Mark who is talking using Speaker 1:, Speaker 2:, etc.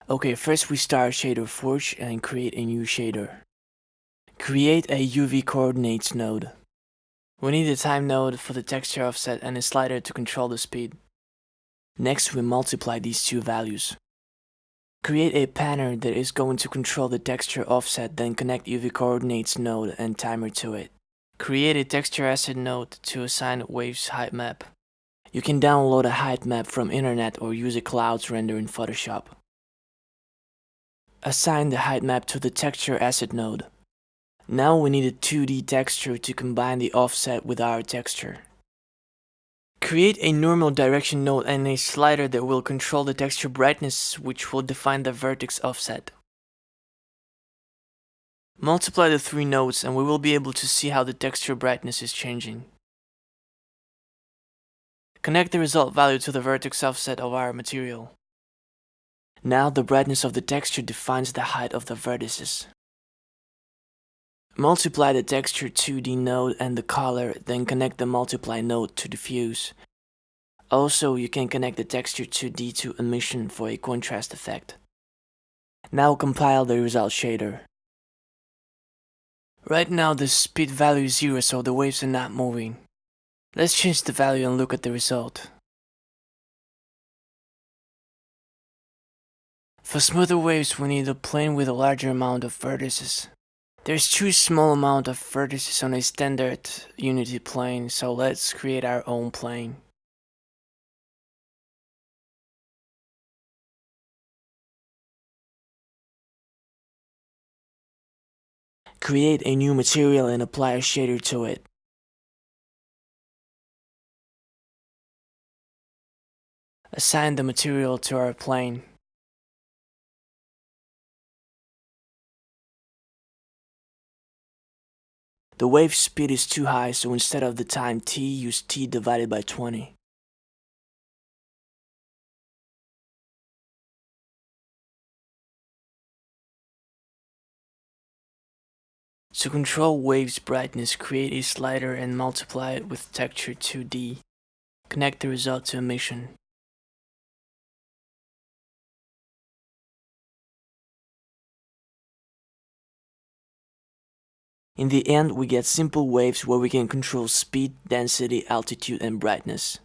Speaker 1: Okay, first we start Shader Forge and create a new shader. Create a UV coordinates node. We need a time node for the texture offset and a slider to control the speed. Next we multiply these two values. Create a panner that is going to control the texture offset, then connect UV coordinates node and timer to it. Create a texture asset node to assign wave's height map. You can download a height map from internet or use a cloud's render in Photoshop. Assign the height map to the texture asset node. Now we need a 2D texture to combine the offset with our texture. Create a normal direction node and a slider that will control the texture brightness, which will define the vertex offset. Multiply the three nodes and we will be able to see how the texture brightness is changing. Connect the result value to the vertex offset of our material. Now the brightness of the texture defines the height of the vertices. Multiply the texture 2D node and the color, then connect the multiply node to diffuse. Also, you can connect the texture 2D to emission for a contrast effect. Now compile the result shader. Right now the speed value is 0, so the waves are not moving. Let's change the value and look at the result. For smoother waves, we need a plane with a larger amount of vertices. There's too small amount of vertices on a standard Unity plane, so let's create our own plane. Create a new material and apply a shader to it. Assign the material to our plane. The wave speed is too high, so instead of the time t, use t divided by 20. To control wave's brightness, create a slider and multiply it with texture 2D. Connect the result to emission. In the end, we get simple waves where we can control speed, density, altitude, and brightness.